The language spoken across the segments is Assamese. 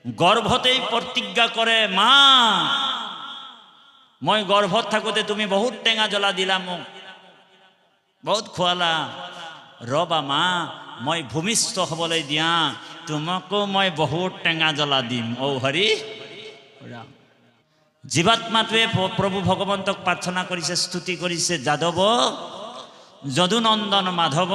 গৰ্ভতেই প্ৰতিজ্ঞা কৰে, মা মই গৰ্ভত থাকোতে তুমি বহুত টেঙা জ্বলা দিলা, মোক বহুত খোৱালা। ৰবা মা, মই ভূমিষ্ঠ হ'বলৈ দিয়া, তোমাকো মই বহুত টেঙা জ্বলা দিম। ঔ হৰি ৰাম। জীৱাত্মাটোৱে প্ৰভু ভগৱন্তক প্ৰাৰ্থনা কৰিছে, স্তুতি কৰিছে। যাদৱ যদুনন্দন মাধৱ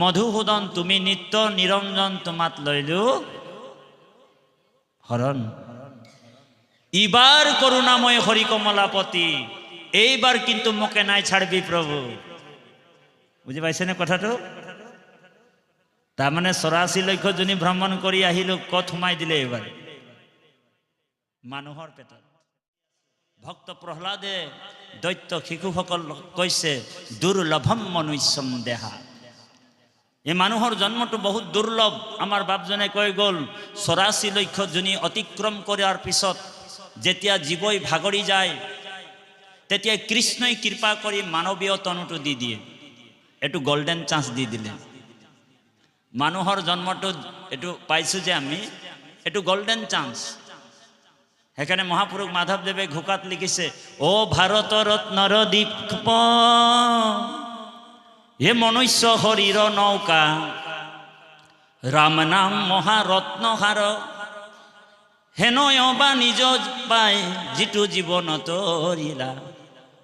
মধুসূদন তুমি নিত্য নিৰঞ্জন, তোমাত লৈলো হৰণ। ইবাৰ কৰুণাময় হৰি কমলাপতি, এইবাৰ কিন্তু মোকে নাই ছাড়বি প্ৰভু। বুঝি পাইছেনে কথাটো? তাৰমানে 84 লক্ষ জনী ভ্ৰমণ কৰি আহিলো, কত সোমাই দিলে এবাৰ? মানুহৰ পেটত। ভক্ত প্ৰহ্লাদে দৈত্য শিশুসকল কৈছে, দুৰ্লভম মনুষ্যম দেহা। এই মানুহৰ জন্মটো বহুত দুৰ্লভ। আমাৰ বাপজনে কৈ গ'ল, 84 লক্ষ জনী অতিক্ৰম কৰাৰ পিছত যেতিয়া জীৱই ভাগৰি যায়, তেতিয়া কৃষ্ণই কৃপা কৰি মানৱীয় তনুটো দি দিয়ে। এইটো গোল্ডেন চান্স দি দিলে। মানুহৰ জন্মটো এইটো পাইছো যে আমি, এইটো গোল্ডেন চান্স। সেইকাৰণে মহাপুৰুষ মাধৱদেৱে ঘোকাত লিখিছে, ও ভাৰত ৰত্নৰ দীপ হে মনুষ্য হৰিৰ নৌকা, ৰাম নাম মহাৰত্নহাৰ, হেনয় বা নিজ পাই যিটো জীৱন তৰিলা,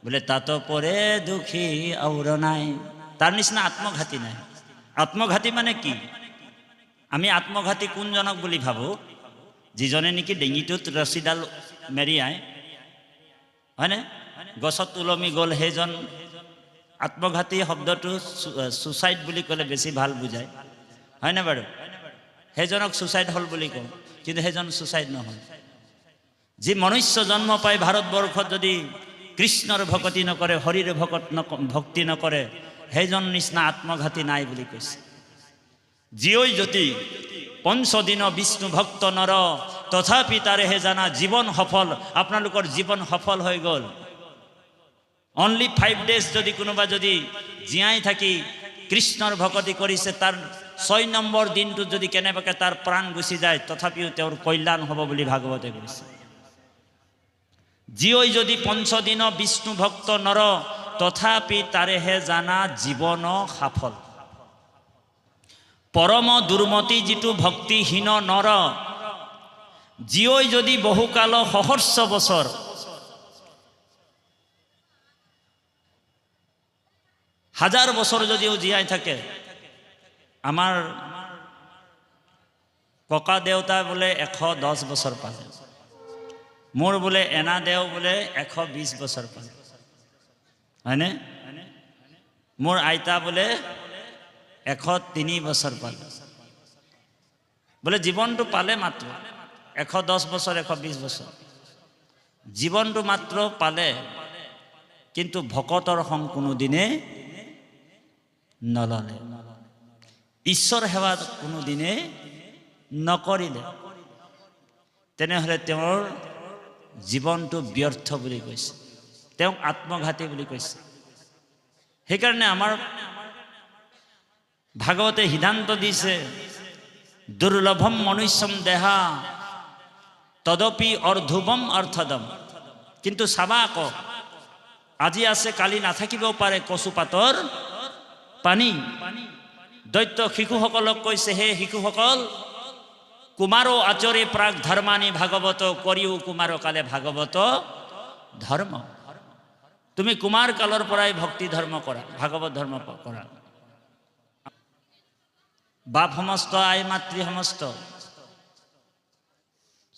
বোলে তাতো পৰে দুখী আউৰ নাই। তাৰ নিচিনা আত্মঘাতী নাই। আত্মঘাতী মানে কি? আমি আত্মঘাতী কোনজনক বুলি ভাবো? যিজনে নেকি ডিঙিটোত ৰছীডাল মেৰিয়ায়, হয়নে? গছত ওলমি গ'ল, সেইজন আত্মঘাতী। শব্দটো সুচাইড বুলি ক'লে বেছি ভাল বুজায়, হয়নে বাৰু? সেইজনক সুচাইড হল বুলি কওঁ, কিন্তু সেইজন সুচাইড নহয়। যি মনুষ্য জন্ম পাই ভাৰতবৰ্ষত যদি কৃষ্ণৰ ভকতি নকৰে, হৰিৰ ভক্তি নকৰে, সেইজন নিচিনা আত্মঘাতী নাই বুলি কৈছে। জীয়ই যদি পঞ্চদিন বিষ্ণু ভক্ত নৰ, তথাপি তাৰেহে জানা জীৱন সফল। আপোনালোকৰ জীৱন সফল হৈ গ'ল। অনলি 5 days যদি কোনোবা যদি জীয়াই থাকি কৃষ্ণৰ ভকতি কৰিছে, তাৰ 6 নম্বৰ দিনটো যদি কেনেবাকে তাৰ প্ৰাণ গুচি যায়, তথাপিও তেওঁৰ কল্যাণ হ'ব বুলি ভাগৱতে কৈছে। জীয়ই যদি পঞ্চদিন বিষ্ণু ভক্ত নৰ, তথাপি তাৰেহে জানা জীৱন সফল। পৰম দুৰ্মতি যিটো ভক্তিহীন নৰ, জীয়ই যদি বহুকাল সহস্ৰ বছৰ, 1000 বছৰ যদিও জীয়াই থাকে। আমাৰ ককা দেউতা বোলে 110 বছৰ পালে, মোৰ বোলে এনা দেও বোলে 120 বছৰ পালে, হয়নে? মোৰ আইতা বোলে 103 বছৰ পালে। বোলে জীৱনটো পালে মাত্ৰ 110 বছৰ, 120 বছৰ জীৱনটো মাত্ৰ পালে, কিন্তু ভকতৰ সং কোনোদিনে নললে, ঈশ্বৰ সেৱা কোনোদিনে নকৰিলে। তেনেহ'লে তেওঁৰ জীৱনটো ব্যৰ্থ বুলি কৈছে, তেওঁক আত্মঘাতী বুলি কৈছে। সেইকাৰণে আমাৰ ভাগৱতে সিদ্ধান্ত দিছে, দুৰ্লভম মনুষ্যম দেহা তদপি অৰ্ধুবম অৰ্থদম। কিন্তু চাবা আকৌ, আজি আছে কালি নাথাকিবও পাৰে কচুপাতৰ পানী। দৈত্য শিশুসকলক কৈছে, হে শিশুসকল, কুমাৰো আচৰে প্ৰাক ধৰ্মানি ভাগৱত কৰিও কুমাৰ কালে ভাগৱত ধৰ্ম। তুমি কুমাৰ কালৰ পৰাই ভক্তি ধৰ্ম কৰা, ভাগৱত ধৰ্ম কৰা। বাপ সমস্ত, আই মাতৃ সমস্ত।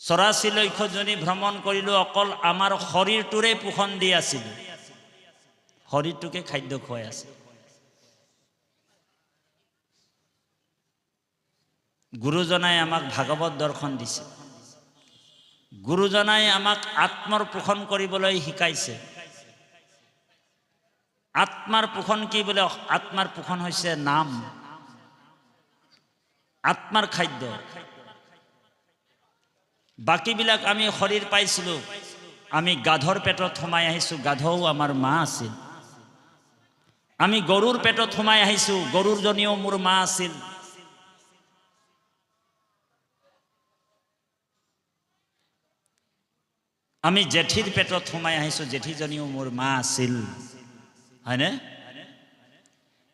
84 লক্ষ জনী ভ্ৰমণ কৰিলো, অকল আমাৰ শৰীৰটোৰে পোষণ দি আছিলো, শৰীৰটোকে খাদ্য খুৱাই আছে। গুৰুজনাই আমাক ভাগৱত দৰ্শন দিছে, গুৰুজনাই আমাক আত্মৰ পোষণ কৰিবলৈ শিকাইছে। আত্মাৰ পোষণ কি বোলে? আত্মাৰ পোষণ হৈছে নাম, আত্মাৰ খাদ্য। বাকীবিলাক আমি শৰীৰ পাইছিলো, আমি গাধৰ পেটত সোমাই আহিছো, গাধও আমাৰ মা আছিল। আমি গৰুৰ পেটত সোমাই আহিছো, গৰুৰ জনীও মোৰ মা আছিল। আমি জেঠিৰ পেটত সোমাই আহিছোঁ, জেঠিজনীও মোৰ মা আছিল, হয়নে?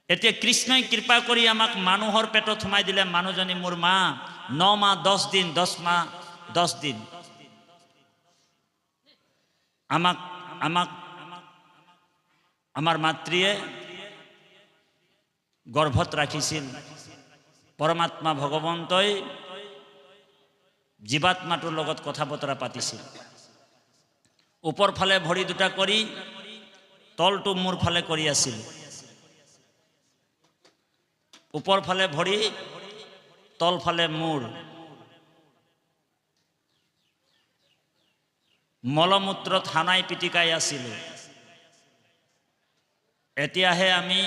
এতিয়া কৃষ্ণই কৃপা কৰি আমাক মানুহৰ পেটত সোমাই দিলে, মানুহজনী মোৰ মা, 9 মাহ 10 দিন, 10 মাহ 10 দিন আমাক আমাৰ মাতৃয়ে গৰ্ভত ৰাখিছিল। পৰমাত্মা ভগৱন্তই জীৱাত্মাটোৰ লগত কথা বতৰা পাতিছিল। ওপৰ ফালে ভৰি দুটা কৰি তলটো মূৰ ফালে কৰি আছিল। ওপৰ ফালে ভৰি, তল ফালে মূৰ। মলমূত্ৰত হানাই পিটিকাই আছিল। এতিয়াহে আমি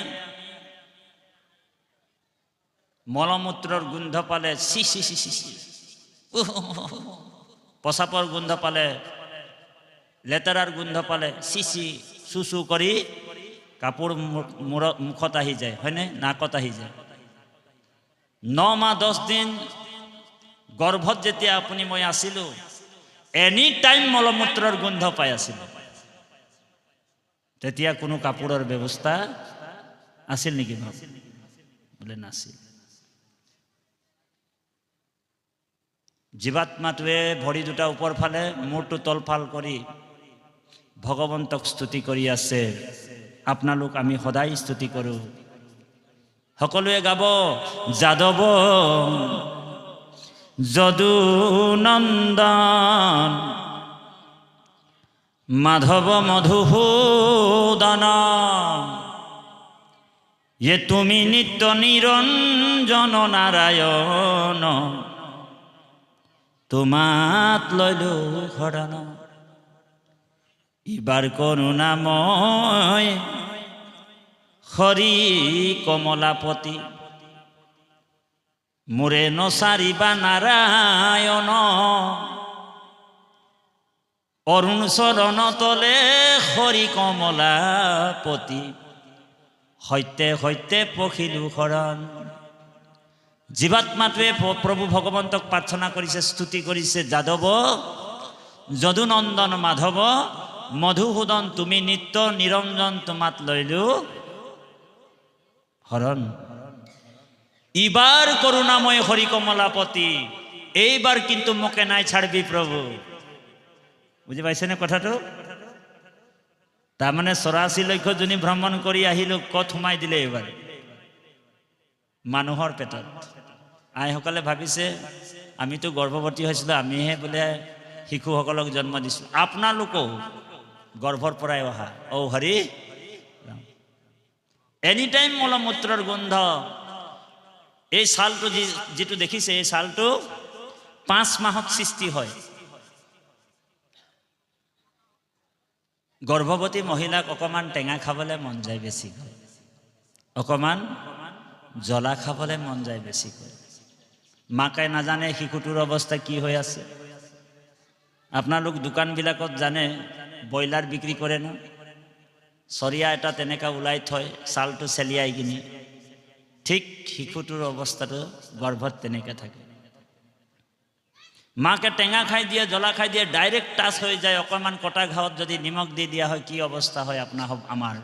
মলমূত্ৰৰ গোন্ধ পালে চি চি চি চি চি, প্ৰসাৱৰ গোন্ধ পালে, লেতেৰাৰ গোন্ধ পালে চি চি চু চু কৰি কাপোৰ মুখত আহি যায়, হয়নে? নাকত আহি যায়। 9 মাহ 10 দিন গৰ্ভত যেতিয়া আপুনি মই আছিলোঁ, এনি টাইম মলমূত্ৰৰ গোন্ধ পাই আছিলোঁ। তেতিয়া কোনো কাপোৰৰ ব্যৱস্থা আছিল নেকি? বোলে নাছিল। জীৱাত্মাটোৱে ভৰি দুটা ওপৰ ফালে, মূৰটো তলফাল কৰি ভগৱন্তক স্তুতি কৰি আছে। আপোনালোক আমি সদায় স্তুতি কৰোঁ। সকলোৱে গাব, যাদৱ যদু নন্দন মাধৱ মধুসূদন, এ তুমি নিত্য নিৰঞ্জন নাৰায়ণ, তোমাত লইলো শৰণ। ইবাৰ কৰুণাময় হৰি কমলাপতি, মোৰে নসাৰিবা নাৰায়ণ, অৰুণ চৰণ তলে হৰি কমলাপতি, সত্যে সত্যে পখিলু শৰণ। জীৱাত্মাটোৱে প্ৰভু ভগৱন্তক প্ৰাৰ্থনা কৰিছে, স্তুতি কৰিছে। যাদৱ যদুনন্দন মাধৱ মধুসূদন, তুমি নিত্য নিৰঞ্জন, তোমাত লইলো শৰণ। ইবাৰ কৰুণাময় হৰি কমলাপতি, এইবাৰ কিন্তু মোকে নাই ছাড়বি প্ৰভু। বুজি পাইছেনে কথাটো? তাৰমানে 84 লক্ষ জনী ভ্ৰমণ কৰি আহিলোঁ, ক'ত সোমাই দিলে এইবাৰ? মানুহৰ পেটত। আইসকলে ভাবিছে আমিতো গৰ্ভৱতী হৈছিলোঁ, আমিহে বোলে শিশুসকলক জন্ম দিছোঁ। আপোনালোকো গৰ্ভৰ পৰাই অহা। ঔ হৰি এনি টাইম মলমূত্ৰৰ গোন্ধ। এই ছালটো যিটো দেখিছে, এই ছালটো 5 মাহত সৃষ্টি হয়। গৰ্ভৱতী মহিলাক অকণমান টেঙা খাবলৈ মন যায় বেছিকৈ, অকণমান জ্বলা খাবলৈ মন যায় বেছিকৈ। মাকে নাজানে শিশুটোৰ অৱস্থা কি হৈ আছে। আপোনালোক দোকানবিলাকত জানে ব্ৰইলাৰ বিক্ৰী কৰে ন, চৰিয়া এটা তেনেকৈ ওলাই থয়, ছালটো চেলিয়াই কিনি। ঠিক শিশুটোৰ অৱস্থাটো গৰ্ভত তেনেকৈ থাকে। মাকে টেঙা খাই দিয়ে, জ্বলা খাই দিয়ে, ডাইৰেক্ট টাচ হৈ যায়। অকণমান কটা ঘাৱত যদি নিমখ দি দিয়া হয়, কি অৱস্থা হয় আমাৰ?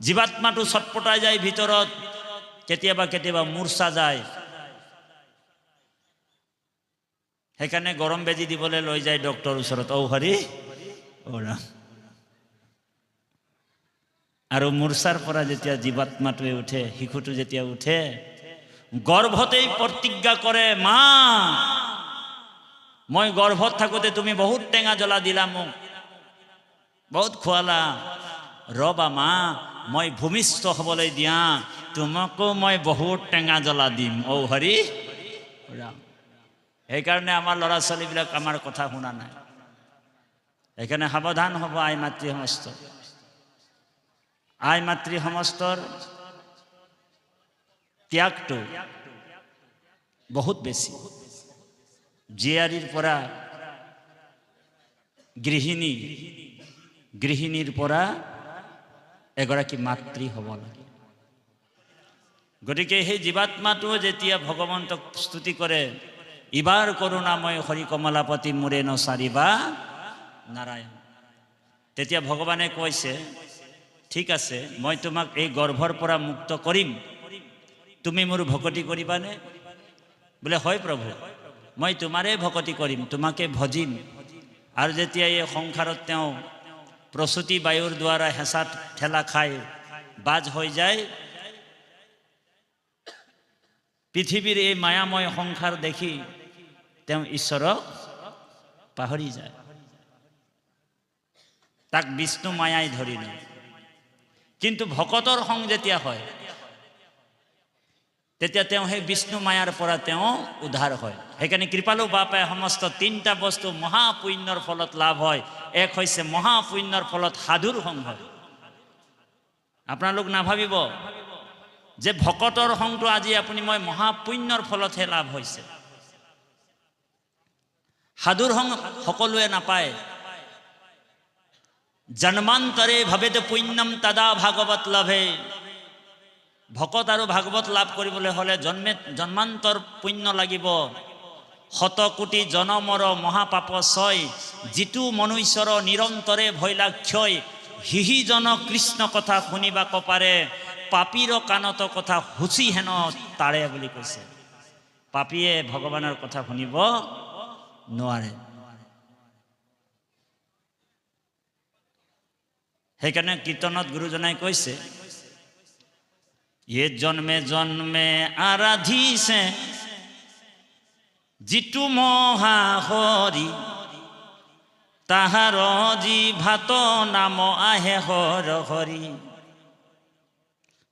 জীৱাত্মাটো ছটপটাই যায় ভিতৰত, কেতিয়াবা কেতিয়াবা মূৰ্ছা যায়। সেইকাৰণে গৰম বেজি দিবলৈ লৈ যায় ডক্টৰৰ ওচৰত। ঔ হৰি ওৰা। আৰু মূৰ্ছাৰ পৰা যেতিয়া জীৱাত্মাটোৱে উঠে, শিশুটো যেতিয়া উঠে, গৰ্ভতেই প্ৰতিজ্ঞা কৰে, মা মই গৰ্ভত থাকোঁতে তুমি বহুত টেঙা জ্বলা দিলা, মোক বহুত খুৱালা। ৰবা মা, মই ভূমিষ্ঠ হ'বলৈ দিয়া, তোমাকো মই বহুত টেঙা জ্বলা দিম। ঔ হৰি ৰাম। সেইকাৰণে আমাৰ ল'ৰা ছোৱালীবিলাক আমাৰ কথা শুনা নাই। সেইকাৰণে সাৱধান হ'ব আই মাতৃ সমস্ত। আই মাতৃ সমস্তৰ ত্যাগটো বহুত বেছি। জীয়াৰীৰ পৰা গৃহিণীৰ পৰা এগৰাকী মাতৃ হ'ব লাগে। গতিকে সেই জীৱাত্মাটোৱে যেতিয়া ভগৱন্তক স্তুতি কৰে, ইবাৰ কৰুণাময় হৰি কমলাপতি মোৰে নচাৰিবা নাৰায়ণ। তেতিয়া ভগৱানে কৈছে, ঠিক আছে, মই তোমাক এই গৰ্ভৰ পৰা মুক্ত কৰিম, তুমি মোৰ ভকতি কৰিবানে? বোলে হয় প্ৰভু, মই তোমাৰে ভকতি কৰিম, তোমাকে ভজিম। আৰু যেতিয়া এই সংসাৰত তেওঁ প্ৰসূতি বায়ুৰ দ্বাৰা হেঁচাত ঠেলা খাই বাজ হৈ যায়, পৃথিৱীৰ এই মায়াময় সংসাৰ দেখি তেওঁ ঈশ্বৰক পাহৰি যায়। তাক বিষ্ণু মায়াই ধৰি লয়। কিন্তু ভকতৰ সং যেতিয়া হয়, তেতিয়া তেওঁ সেই বিষ্ণু মায়াৰ পৰা তেওঁ উদ্ধাৰ হয়। সেইকাৰণে কৃপালু বাপাই সমস্ত 3টা বস্তু মহাপুণ্যৰ ফলত লাভ হয়। এক হৈছে মহাপুণ্যৰ ফলত সাধুৰ সং হয়। আপোনালোক নাভাবিব যে ভকতৰ সংটো আজি আপুনি মই মহাপুণ্যৰ ফলতহে লাভ হৈছে। সাধুৰ সং সকলোৱে নাপায়। জন্মান্তৰে ভৱেত পুণ্যম তদা ভাগৱত লভে। ভকত আৰু ভাগৱত লাভ কৰিবলৈ হ'লে জন্মান্তৰ পুণ্য লাগিব। 100 কোটি জনমৰ মহাপাপ ছয়, যিটো মনুষ্যৰ নিৰন্তৰে ভৈলাক্ষয়। হিহিজন কৃষ্ণ কথা শুনিবাক পাৰে, পাপীৰ কাণত কথা হুচি হেন তাৰে বুলি কৈছে। পাপীয়ে ভগৱানৰ কথা শুনিব নোৱাৰে। সেইকাৰণে কীৰ্তনত গুৰুজনাই কৈছে, ये जन्मे जन्मे आराधिसे जितु महाहरि, ताहार जिभात नाम आहे हर हरि।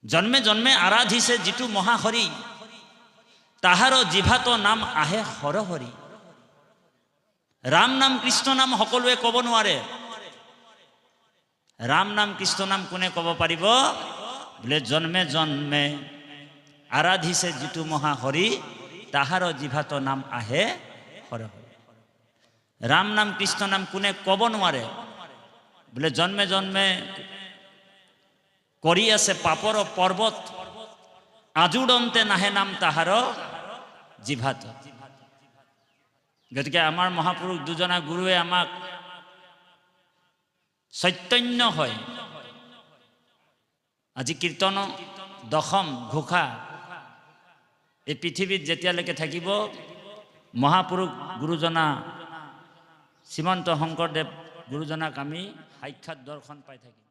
जन्मे जन्मे आराधिसे जितु महाहरि, ताहार जिभात नाम आहे हर हरि। राम नाम कृष्ण नाम সকলোৱে ক'ব নোৱাৰে। राम नाम कृष्ण नाम কোনে ক'ব পাৰিব? বোলে জন্মে জন্মে আৰাধিছে যিটো মহাহৰি, তাহাৰ জিভাত নাম আহে হৰ হৰি। ৰাম নাম কৃষ্ণ নাম কোনে ক'ব নোৱাৰে? বোলে জন্মে জন্মে কৰি আছে পাপৰ পৰ্বত, আজুড়ন্তে নাহে নাম তাহাৰ জিভাত। গতিকে আমাৰ মহাপুৰুষ দুজনা গুৰুৱে আমাক চৈতন্য হয়। আজি কীৰ্তন দশম ঘোষা এই পৃথিৱীত যেতিয়ালৈকে থাকিব, মহাপুৰুষ গুৰুজনা শ্ৰীমন্ত শংকৰদেৱ গুৰুজনাক আমি সাক্ষাৎ দৰ্শন পাই থাকিম।